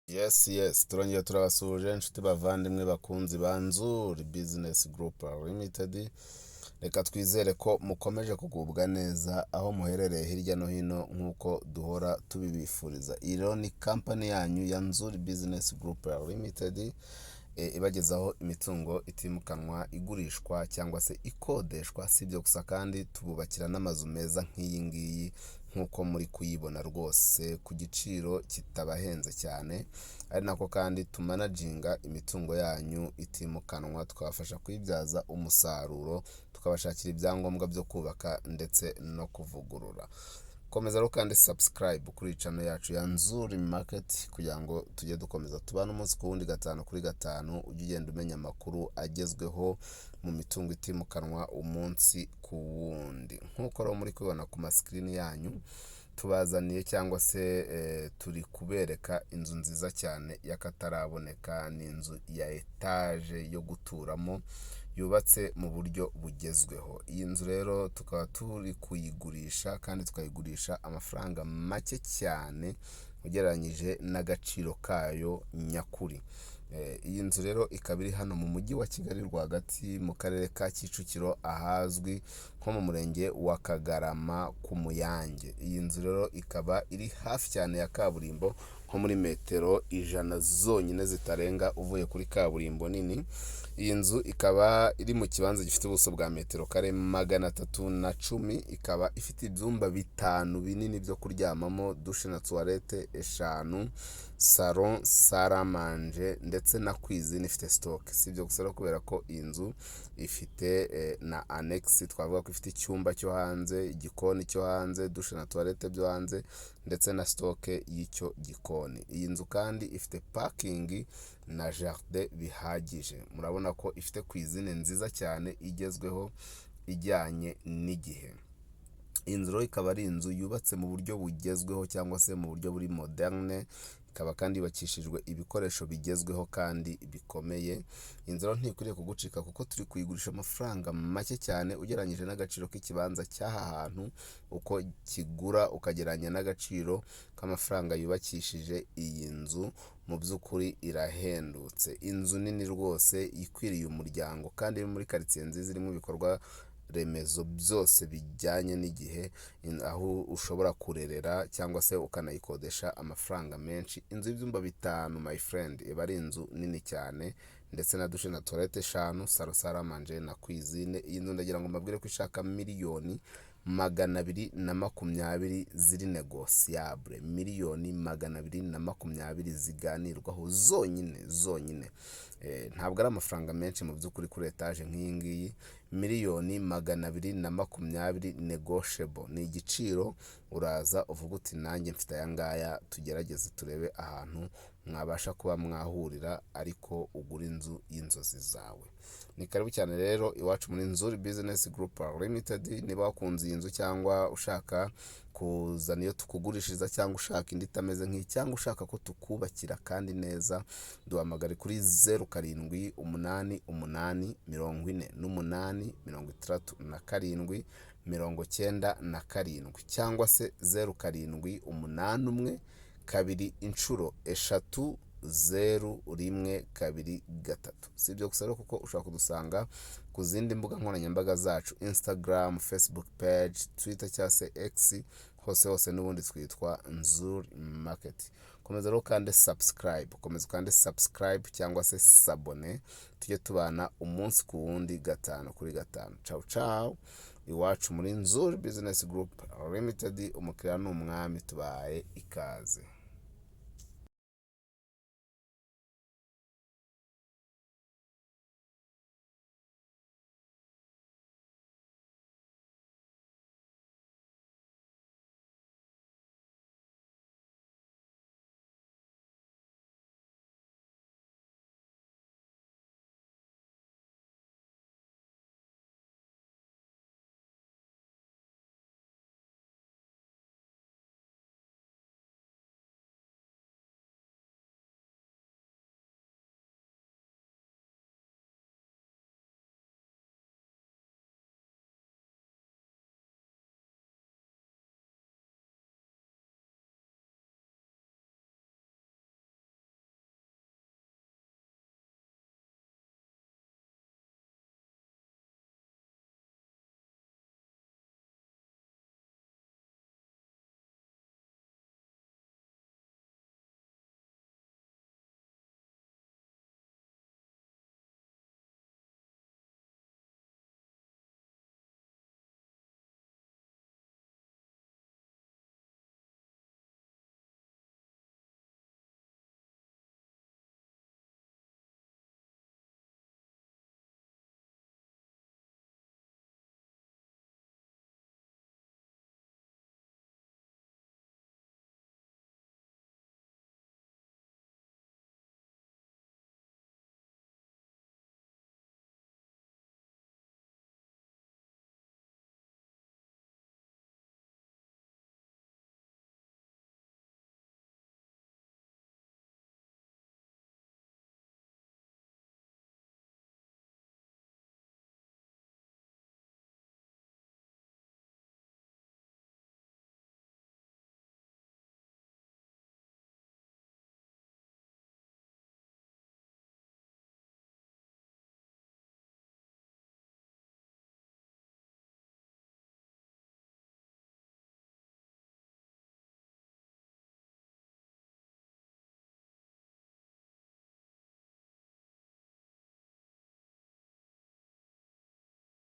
Yes, turongeye turabasuhuje inshuti bavandimwe bakunzi ba Nzuri Business Group Limited. Reka twizere ko mukomeje kugubwa neza aho muherereye hirya no hino nk'uko duhora tubibifuriza. Iro ni kampani yanyu ya Nzuri Business Group Limited, ibagezaho imitungo itimukanwa igurishwa cyangwa se ikodeshwa. Si ibyo gusa kandi tububakira n'amazu meza nk'iyi ngiyi nk'uko muri kuyibona rwose ku giciro kitabahenze cyane, ari nako kandi tumanaginga imitungo yanyu itimukanwa, tukabafasha kuyibyaza umusaruro, tukabashakira ibyangombwa byo kubaka ndetse no kuvugurura. Komeza rero kandi subscribe kuri channel yacu ya Nzuri Market kugira ngo tujye dukomeza tubana umunsi ku wundi, gatanu kuri gatanu, ujye ugenda umenya amakuru agezweho mu mitungo itimukanwa umunsi ku wundi. Nk'uko rero muri kubibona ku maskrini yanyu, tubazaniye cyangwa se turi kubereka inzu nziza cyane y'akataraboneka. Ni inzu ya etage yo guturamo yubatse mu buryo bugezweho. Iyi nzu rero tukaba turi kuyigurisha kandi tukayigurisha amafaranga make cyane ugereranyije n'agaciro kayo nyakuri. Iyi nzu rero ikaba iri hano mu mujyi wa Kigali rwagati mu karere ka Kicukiro, ahazwi nko mu murenge wa Kagarama ku Muyange. Iyi nzu rero ikaba iri hafi cyane ya kaburimbo, nko muri metero 100 zonyine zitarenga uvuye kuri kaburimbo nini. Iyi nzu ikaba iri mu kibanza gifite ubuso bwa metero kare 310, ikaba ifite ibyumba 5 binini byo kuryamamo, dushe na toilette 5, salon, saramanje ndetse na cuisine ifite stock. Si ibyo gusa kubera ko iyi nzu ifite na annex, twavuga ko ifite icyumba cyo hanze, igikoni cyo hanze, dushe na toilette byo hanze ndetse na stock y'icyo gikoni. Iyi nzu kandi ifite parking na jardin bihagije. Murabona ko ifite cuisine nziza cyane igezweho ijyanye n'igihe. Iyi nzu rero ikaba ari inzu yubatse mu buryo bugezweho cyangwa se mu buryo buri moderne, ikaba kandi yubakishijwe ibikoresho bigezweho kandi bikomeye. Inzu rero ntikwiriye kugucika kuko turi kuyigurisha amafaranga make cyane ugereranyije n'agaciro k'ikibanza cy'aha hantu uko kigura, ukagereranya n'agaciro k'amafaranga yubakishije iyi nzu. Mu by'ukuri irahendutse. Inzu nini rwose ikwiriye umuryango kandi iri muri quartier nziza irimo ibikorwa remezo byose bijyanye n'igihe, aho ushobora kurerera cyangwa se ukanayikodesha amafaranga menshi. Inzu y'ibyumba 5 my friend, iba ari inzu nini cyane ndetse na dushe na toilette 5, salon, saramanje na cuisine. Iyi nzu ndagira ngo mbabwire ko ishaka miliyoni 220 ziri negociable, miliyoni 220 ziganirwaho zonyine. Ntabwo ari amafaranga menshi mu by'ukuri kuri etage nk'iyi ngiyi. Miliyoni 220 negotiable ni igiciro uraza uvuga uti nanjye mfite aya ngaya, tugerageze turebe ahantu mwabasha kuba mwahurira ariko ugura inzu y'inzozi zawe. Ni karibu cyane rero iwacu muri Nzuri Business Group Limited. Niba wakunze iyi nzu cyangwa ushaka kuzana iyo tukugurishiriza cyangwa ushaka indi itameze nk'iyi cyangwa ushaka ko tukubakira kandi neza, duhamagare kuri 0788 cyangwa se 0781 Si ibyo gusa rero kuko ushobora kudusanga ku zindi mbuga nkoranyambaga zacu, Instagram, Facebook page, Twitter cyangwa se X, hose n'ubundi twitwa Nzuri Market. Komeza rero kandi subscribe cyangwa se sabone, tujye tubana umunsi ku wundi, gatanu kuri gatanu. Ciao iwacu muri Nzuri Business Group Limited. Umukiriya ni umwami, tubaye ikaze.